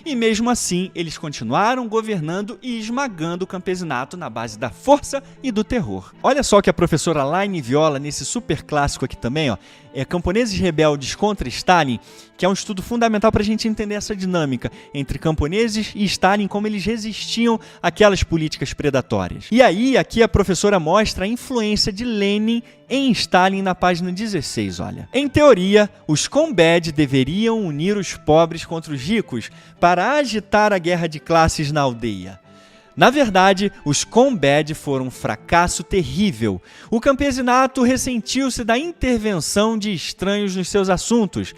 E mesmo assim, eles continuaram governando e esmagando o campesinato na base da força e do terror. Olha só o que a professora Laine Viola, nesse super clássico aqui também, Camponeses Rebeldes contra Stalin, que é um estudo fundamental para a gente entender essa dinâmica entre camponeses e Stalin, como eles resistiam àquelas políticas predatórias. E aí, aqui a professora mostra a influência de Lenin em Stalin na página 16, olha. Em teoria, os Combed deveriam unir os pobres contra os ricos para agitar a guerra de classes na aldeia. Na verdade, os Combed foram um fracasso terrível. O campesinato ressentiu-se da intervenção de estranhos nos seus assuntos.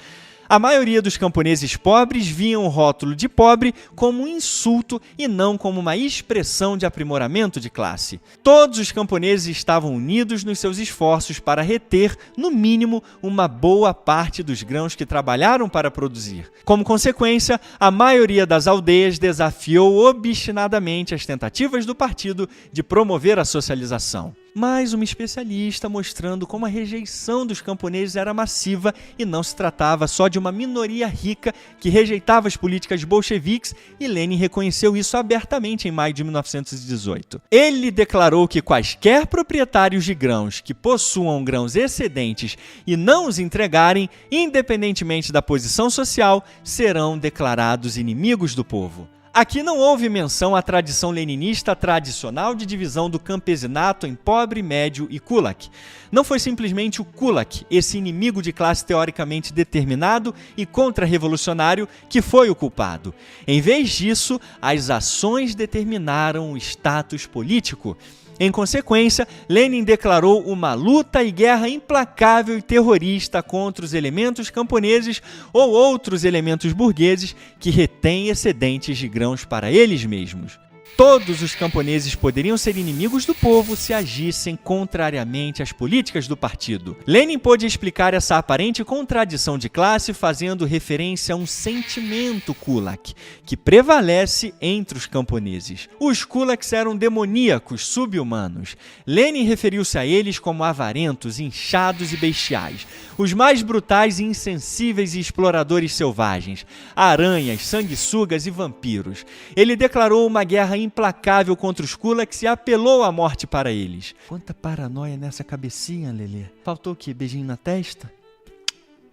A maioria dos camponeses pobres viam o rótulo de pobre como um insulto e não como uma expressão de aprimoramento de classe. Todos os camponeses estavam unidos nos seus esforços para reter, no mínimo, uma boa parte dos grãos que trabalharam para produzir. Como consequência, a maioria das aldeias desafiou obstinadamente as tentativas do partido de promover a socialização. Mais uma especialista mostrando como a rejeição dos camponeses era massiva e não se tratava só de uma minoria rica que rejeitava as políticas bolcheviques, e Lenin reconheceu isso abertamente em maio de 1918. Ele declarou que quaisquer proprietários de grãos que possuam grãos excedentes e não os entregarem, independentemente da posição social, serão declarados inimigos do povo. Aqui não houve menção à tradição leninista tradicional de divisão do campesinato em pobre, médio e kulak. Não foi simplesmente o kulak, esse inimigo de classe teoricamente determinado e contra-revolucionário, que foi o culpado. Em vez disso, as ações determinaram o status político. Em consequência, Lenin declarou uma luta e guerra implacável e terrorista contra os elementos camponeses ou outros elementos burgueses que retêm excedentes de grãos para eles mesmos. Todos os camponeses poderiam ser inimigos do povo se agissem contrariamente às políticas do partido. Lenin pôde explicar essa aparente contradição de classe fazendo referência a um sentimento kulak, que prevalece entre os camponeses. Os kulaks eram demoníacos, sub-humanos. Lenin referiu-se a eles como avarentos, inchados e bestiais, os mais brutais e insensíveis e exploradores selvagens, aranhas, sanguessugas e vampiros. Ele declarou uma guerra implacável contra os kulaks e apelou à morte para eles. Quanta paranoia nessa cabecinha, Lelê. Faltou o quê? Beijinho na testa?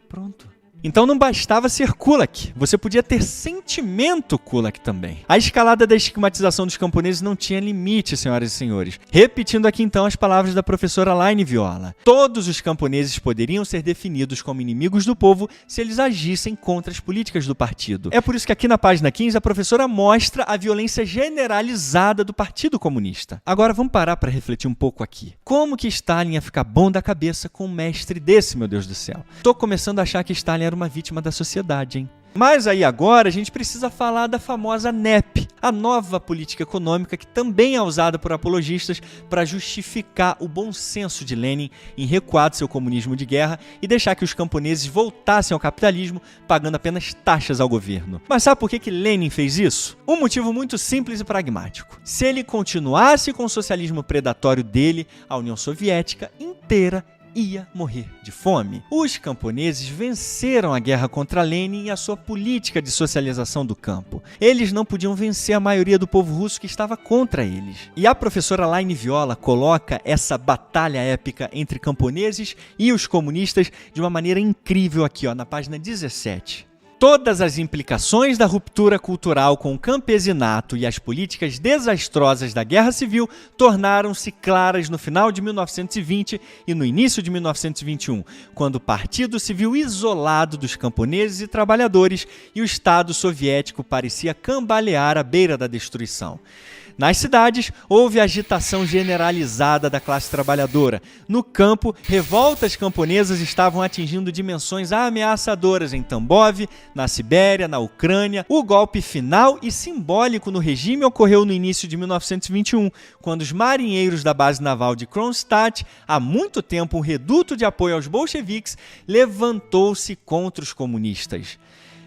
Pronto. Então não bastava ser kulak, você podia ter sentimento kulak também. A escalada da estigmatização dos camponeses não tinha limite, senhoras e senhores. Repetindo aqui então as palavras da professora Laine Viola. Todos os camponeses poderiam ser definidos como inimigos do povo se eles agissem contra as políticas do partido. É por isso que aqui na página 15 a professora mostra a violência generalizada do Partido Comunista. Agora vamos parar para refletir um pouco aqui. Como que Stalin ia ficar bom da cabeça com um mestre desse, meu Deus do céu? Tô começando a achar que Stalin era uma vítima da sociedade, hein? Mas aí agora a gente precisa falar da famosa NEP, a nova política econômica que também é usada por apologistas para justificar o bom senso de Lenin em recuar do seu comunismo de guerra e deixar que os camponeses voltassem ao capitalismo pagando apenas taxas ao governo. Mas sabe por que Lenin fez isso? Um motivo muito simples e pragmático. Se ele continuasse com o socialismo predatório dele, a União Soviética inteira ia morrer de fome. Os camponeses venceram a guerra contra Lenin e a sua política de socialização do campo. Eles não podiam vencer a maioria do povo russo que estava contra eles. E a professora Laine Viola coloca essa batalha épica entre camponeses e os comunistas de uma maneira incrível aqui, na página 17. Todas as implicações da ruptura cultural com o campesinato e as políticas desastrosas da Guerra Civil tornaram-se claras no final de 1920 e no início de 1921, quando o partido se viu isolado dos camponeses e trabalhadores e o Estado soviético parecia cambalear à beira da destruição. Nas cidades, houve agitação generalizada da classe trabalhadora. No campo, revoltas camponesas estavam atingindo dimensões ameaçadoras em Tambov, na Sibéria, na Ucrânia. O golpe final e simbólico no regime ocorreu no início de 1921, quando os marinheiros da base naval de Kronstadt, há muito tempo um reduto de apoio aos bolcheviques, levantou-se contra os comunistas.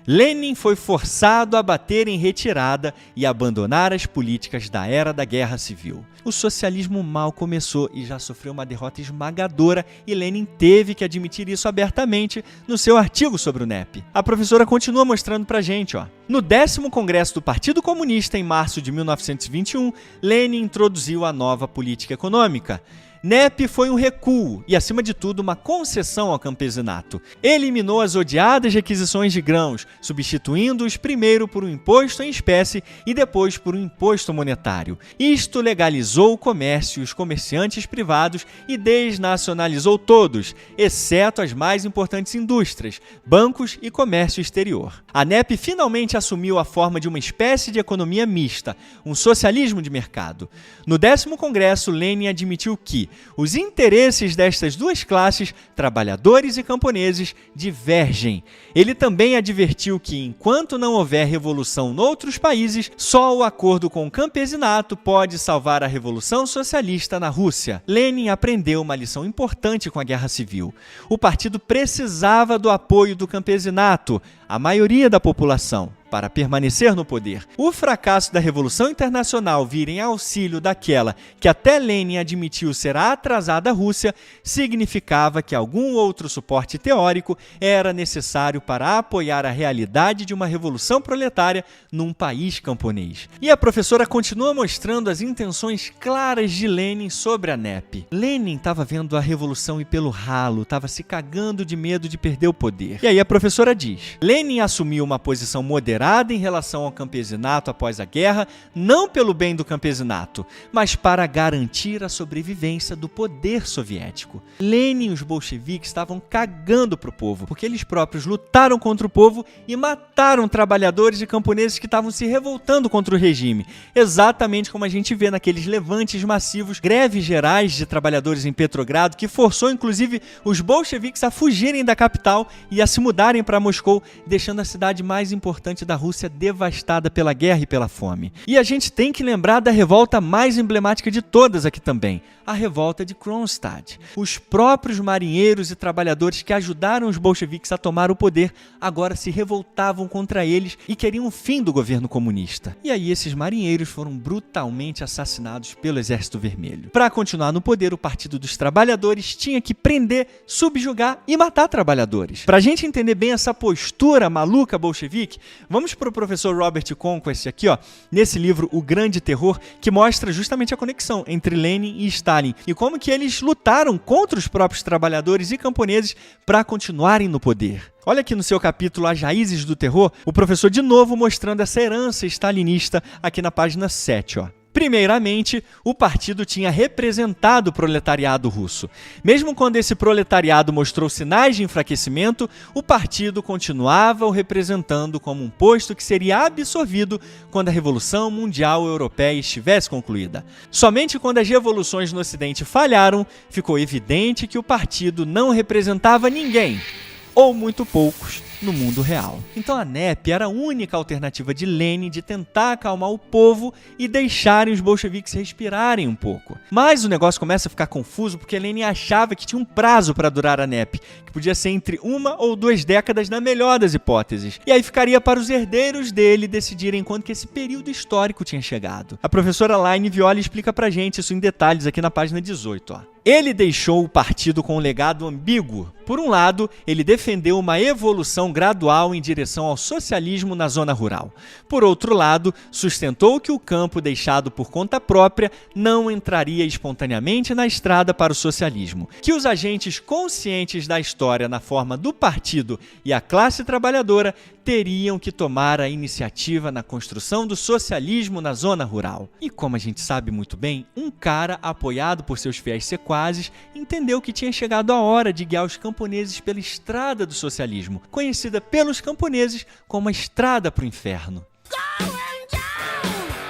Lenin foi forçado a bater em retirada e abandonar as políticas da era da Guerra Civil. O socialismo mal começou e já sofreu uma derrota esmagadora e Lenin teve que admitir isso abertamente no seu artigo sobre o NEP. A professora continua mostrando pra gente, No 10º Congresso do Partido Comunista, em março de 1921, Lenin introduziu a nova política econômica. NEP foi um recuo e, acima de tudo, uma concessão ao campesinato. Eliminou as odiadas requisições de grãos, substituindo-os primeiro por um imposto em espécie e depois por um imposto monetário. Isto legalizou o comércio e os comerciantes privados e desnacionalizou todos, exceto as mais importantes indústrias, bancos e comércio exterior. A NEP finalmente assumiu a forma de uma espécie de economia mista, um socialismo de mercado. No 10º Congresso, Lenin admitiu que os interesses destas duas classes, trabalhadores e camponeses, divergem. Ele também advertiu que, enquanto não houver revolução noutros países, só o acordo com o campesinato pode salvar a revolução socialista na Rússia. Lenin aprendeu uma lição importante com a Guerra Civil. O partido precisava do apoio do campesinato, a maioria da população, para permanecer no poder. O fracasso da Revolução Internacional vir em auxílio daquela que até Lenin admitiu ser a atrasada Rússia significava que algum outro suporte teórico era necessário para apoiar a realidade de uma revolução proletária num país camponês. E a professora continua mostrando as intenções claras de Lenin sobre a NEP. Lenin estava vendo a revolução ir pelo ralo, estava se cagando de medo de perder o poder. E aí a professora diz: Lenin assumiu uma posição moderada em relação ao campesinato após a guerra, não pelo bem do campesinato, mas para garantir a sobrevivência do poder soviético. Lenin e os bolcheviques estavam cagando pro povo, porque eles próprios lutaram contra o povo e mataram trabalhadores e camponeses que estavam se revoltando contra o regime, exatamente como a gente vê naqueles levantes massivos, greves gerais de trabalhadores em Petrogrado, que forçou inclusive os bolcheviques a fugirem da capital e a se mudarem para Moscou, deixando a cidade mais importante da Rússia devastada pela guerra e pela fome. E a gente tem que lembrar da revolta mais emblemática de todas aqui também, a revolta de Kronstadt. Os próprios marinheiros e trabalhadores que ajudaram os bolcheviques a tomar o poder agora se revoltavam contra eles e queriam o fim do governo comunista. E aí esses marinheiros foram brutalmente assassinados pelo Exército Vermelho. Para continuar no poder, o Partido dos Trabalhadores tinha que prender, subjugar e matar trabalhadores. Para a gente entender bem essa postura maluca bolchevique, vamos para o professor Robert Conquest aqui, nesse livro O Grande Terror, que mostra justamente a conexão entre Lenin e Stalin e como que eles lutaram contra os próprios trabalhadores e camponeses para continuarem no poder. Olha aqui no seu capítulo As Raízes do Terror, o professor de novo mostrando essa herança stalinista aqui na página 7, Primeiramente, o partido tinha representado o proletariado russo. Mesmo quando esse proletariado mostrou sinais de enfraquecimento, o partido continuava o representando como um posto que seria absorvido quando a Revolução Mundial Europeia estivesse concluída. Somente quando as revoluções no Ocidente falharam, ficou evidente que o partido não representava ninguém, ou muito poucos, no mundo real. Então a NEP era a única alternativa de Lenin de tentar acalmar o povo e deixarem os bolcheviques respirarem um pouco. Mas o negócio começa a ficar confuso porque Lenin achava que tinha um prazo para durar a NEP, que podia ser entre 1 ou 2 décadas na melhor das hipóteses. E aí ficaria para os herdeiros dele decidirem quando que esse período histórico tinha chegado. A professora Laine Viola explica pra gente isso em detalhes aqui na página 18, ó. Ele deixou o partido com um legado ambíguo. Por um lado, ele defendeu uma evolução gradual em direção ao socialismo na zona rural. Por outro lado, sustentou que o campo deixado por conta própria não entraria espontaneamente na estrada para o socialismo, que os agentes conscientes da história na forma do partido e a classe trabalhadora teriam que tomar a iniciativa na construção do socialismo na zona rural. E como a gente sabe muito bem, um cara apoiado por seus fiéis sequazes entendeu que tinha chegado a hora de guiar os camponeses pela estrada do socialismo, conhecida pelos camponeses como a estrada para o inferno.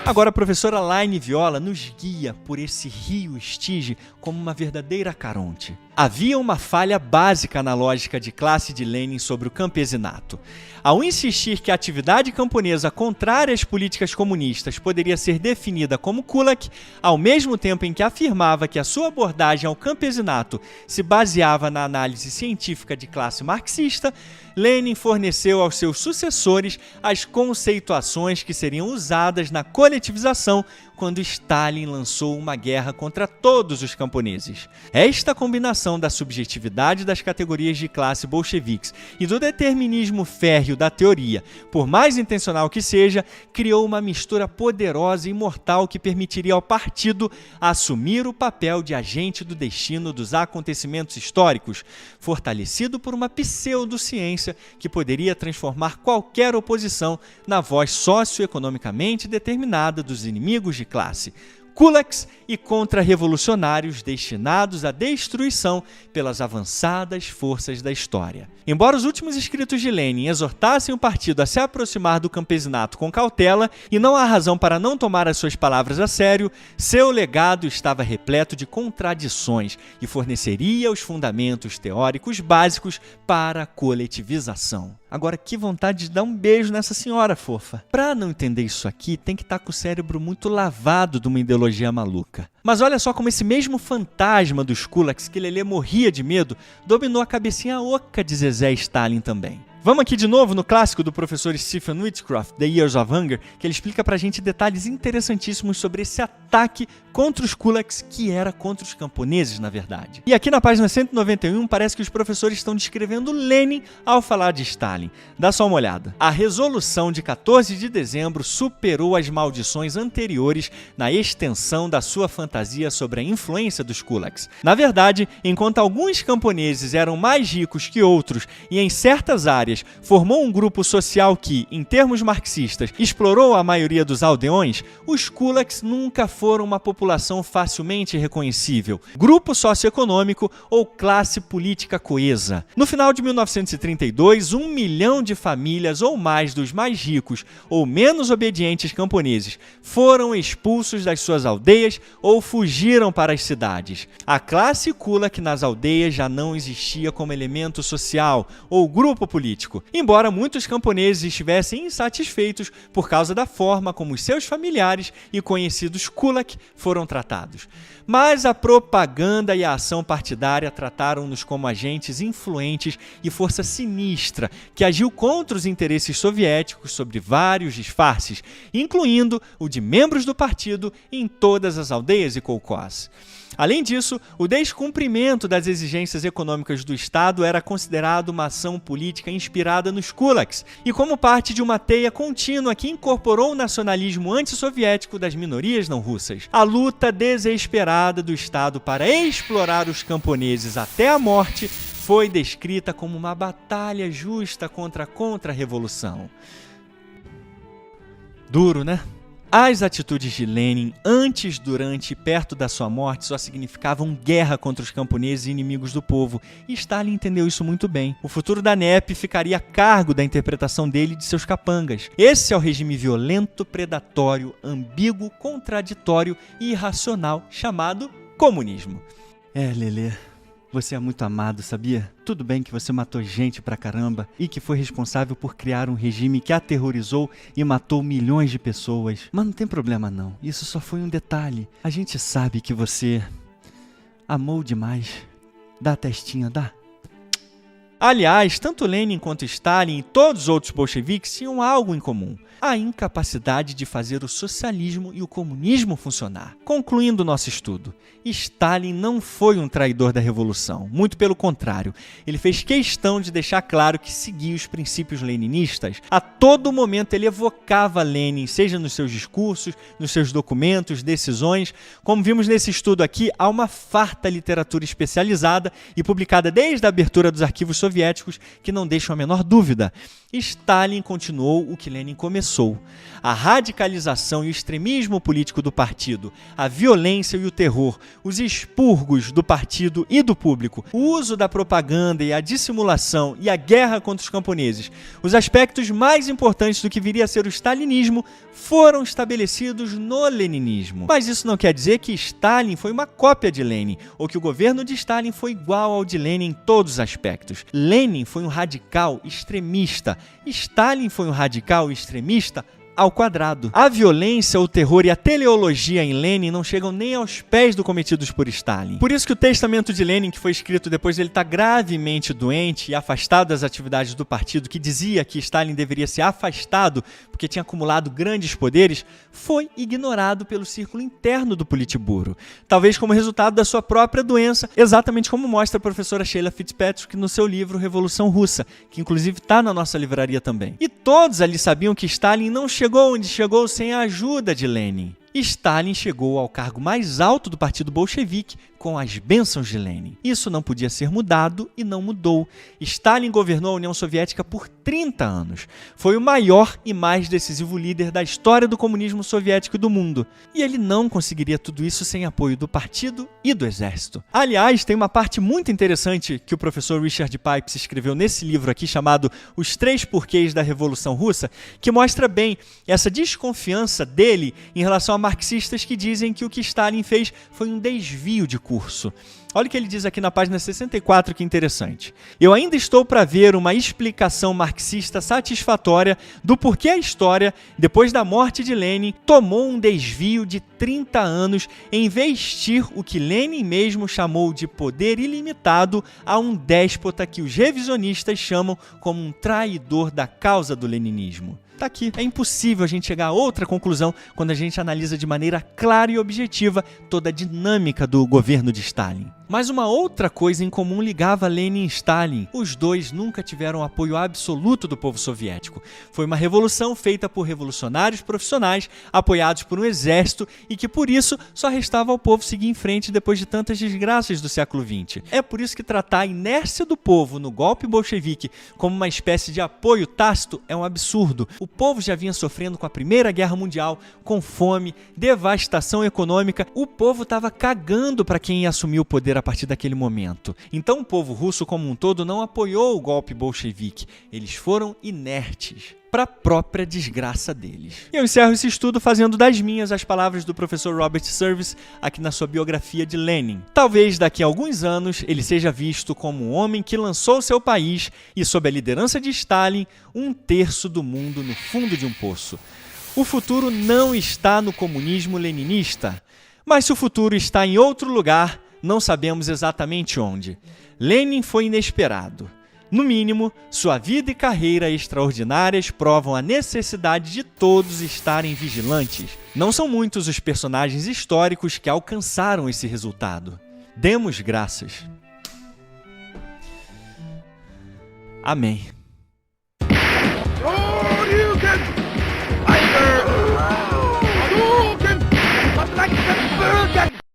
Agora a professora Laine Viola nos guia por esse rio Estige como uma verdadeira Caronte. Havia uma falha básica na lógica de classe de Lenin sobre o campesinato. Ao insistir que a atividade camponesa contrária às políticas comunistas poderia ser definida como kulak, ao mesmo tempo em que afirmava que a sua abordagem ao campesinato se baseava na análise científica de classe marxista, Lenin forneceu aos seus sucessores as conceituações que seriam usadas na coletivização quando Stalin lançou uma guerra contra todos os camponeses. Esta combinação da subjetividade das categorias de classe bolcheviques e do determinismo férreo da teoria, por mais intencional que seja, criou uma mistura poderosa e mortal que permitiria ao partido assumir o papel de agente do destino dos acontecimentos históricos, fortalecido por uma pseudociência que poderia transformar qualquer oposição na voz socioeconomicamente determinada dos inimigos de classe, kulaks e contra-revolucionários destinados à destruição pelas avançadas forças da história. Embora os últimos escritos de Lenin exortassem o partido a se aproximar do campesinato com cautela, e não há razão para não tomar as suas palavras a sério, seu legado estava repleto de contradições e forneceria os fundamentos teóricos básicos para a coletivização. Agora, que vontade de dar um beijo nessa senhora fofa. Pra não entender isso aqui, tem que estar com o cérebro muito lavado de uma ideologia maluca. Mas olha só como esse mesmo fantasma dos kulaks que Lelê morria de medo dominou a cabecinha oca de Zezé Stalin também. Vamos aqui de novo no clássico do professor Stephen Whitcroft, The Years of Hunger, que ele explica pra gente detalhes interessantíssimos sobre esse ataque contra os kulaks, que era contra os camponeses, na verdade. E aqui na página 191 parece que os professores estão descrevendo Lenin ao falar de Stalin. Dá só uma olhada. A resolução de 14 de dezembro superou as maldições anteriores na extensão da sua fantasia sobre a influência dos kulaks. Na verdade, enquanto alguns camponeses eram mais ricos que outros e em certas áreas formou um grupo social que, em termos marxistas, explorou a maioria dos aldeões, os kulaks nunca foram uma população facilmente reconhecível, grupo socioeconômico ou classe política coesa. No final de 1932, 1 milhão de famílias ou mais dos mais ricos ou menos obedientes camponeses foram expulsos das suas aldeias ou fugiram para as cidades. A classe kulak nas aldeias já não existia como elemento social ou grupo político, embora muitos camponeses estivessem insatisfeitos por causa da forma como os seus familiares e conhecidos kulak foram tratados. Mas a propaganda e a ação partidária trataram-nos como agentes influentes e força sinistra que agiu contra os interesses soviéticos sobre vários disfarces, incluindo o de membros do partido em todas as aldeias e kolkhozes. Além disso, o descumprimento das exigências econômicas do Estado era considerado uma ação política inspirada nos kulaks e como parte de uma teia contínua que incorporou o nacionalismo antissoviético das minorias não russas. A luta desesperada do Estado para explorar os camponeses até a morte foi descrita como uma batalha justa contra a contra-revolução. Duro, né? As atitudes de Lenin antes, durante e perto da sua morte só significavam guerra contra os camponeses e inimigos do povo, e Stalin entendeu isso muito bem. O futuro da NEP ficaria a cargo da interpretação dele e de seus capangas. Esse é o regime violento, predatório, ambíguo, contraditório e irracional chamado comunismo. Lelê, você é muito amado, sabia? Tudo bem que você matou gente pra caramba e que foi responsável por criar um regime que aterrorizou e matou milhões de pessoas. Mas não tem problema não, isso só foi um detalhe. A gente sabe que você amou demais. Dá a testinha, dá? Aliás, tanto Lenin quanto Stalin e todos os outros bolcheviques tinham algo em comum: a incapacidade de fazer o socialismo e o comunismo funcionar. Concluindo nosso estudo, Stalin não foi um traidor da revolução, muito pelo contrário. Ele fez questão de deixar claro que seguia os princípios leninistas. A todo momento ele evocava Lenin, seja nos seus discursos, nos seus documentos, decisões. Como vimos nesse estudo aqui, há uma farta literatura especializada e publicada desde a abertura dos arquivos soviéticos que não deixam a menor dúvida. Stalin continuou o que Lenin começou: a radicalização e o extremismo político do partido, a violência e o terror, os expurgos do partido e do público, o uso da propaganda e a dissimulação e a guerra contra os camponeses. Os aspectos mais importantes do que viria a ser o stalinismo foram estabelecidos no leninismo. Mas isso não quer dizer que Stalin foi uma cópia de Lenin, ou que o governo de Stalin foi igual ao de Lenin em todos os aspectos. Lenin foi um radical extremista. Stalin foi um radical extremista ao quadrado. A violência, o terror e a teleologia em Lenin não chegam nem aos pés do cometidos por Stalin. Por isso que o testamento de Lenin, que foi escrito depois dele estar gravemente doente e afastado das atividades do partido, que dizia que Stalin deveria ser afastado porque tinha acumulado grandes poderes, foi ignorado pelo círculo interno do Politburo. Talvez como resultado da sua própria doença, exatamente como mostra a professora Sheila Fitzpatrick no seu livro Revolução Russa, que inclusive está na nossa livraria também. E todos ali sabiam que Stalin não chegou onde chegou sem a ajuda de Lenin. Stalin chegou ao cargo mais alto do partido bolchevique com as bênçãos de Lenin. Isso não podia ser mudado e não mudou. Stalin governou a União Soviética por 30 anos. Foi o maior e mais decisivo líder da história do comunismo soviético e do mundo. E ele não conseguiria tudo isso sem apoio do partido e do exército. Aliás, tem uma parte muito interessante que o professor Richard Pipes escreveu nesse livro aqui chamado Os Três Porquês da Revolução Russa, que mostra bem essa desconfiança dele em relação a marxistas que dizem que o que Stalin fez foi um desvio de curso. Olha o que ele diz aqui na página 64, que interessante. Eu ainda estou para ver uma explicação marxista satisfatória do porquê a história, depois da morte de Lenin, tomou um desvio de 30 anos em investir o que Lenin mesmo chamou de poder ilimitado a um déspota que os revisionistas chamam como um traidor da causa do leninismo. Tá aqui. É impossível a gente chegar a outra conclusão quando a gente analisa de maneira clara e objetiva toda a dinâmica do governo de Stalin. Mas uma outra coisa em comum ligava Lenin e Stalin. Os dois nunca tiveram apoio absoluto do povo soviético. Foi uma revolução feita por revolucionários profissionais, apoiados por um exército, e que por isso só restava ao povo seguir em frente depois de tantas desgraças do século XX. É por isso que tratar a inércia do povo no golpe bolchevique como uma espécie de apoio tácito é um absurdo. O povo já vinha sofrendo com a Primeira Guerra Mundial, com fome, devastação econômica. O povo estava cagando para quem ia assumir o poder a partir daquele momento. Então o povo russo como um todo não apoiou o golpe bolchevique. Eles foram inertes, para a própria desgraça deles. E eu encerro esse estudo fazendo das minhas as palavras do professor Robert Service aqui na sua biografia de Lenin. Talvez daqui a alguns anos ele seja visto como um homem que lançou seu país e, sob a liderança de Stalin, 1/3 do mundo no fundo de um poço. O futuro não está no comunismo leninista, mas se o futuro está em outro lugar, não sabemos exatamente onde. Lenin foi inesperado. No mínimo, sua vida e carreira extraordinárias provam a necessidade de todos estarem vigilantes. Não são muitos os personagens históricos que alcançaram esse resultado. Demos graças. Amém.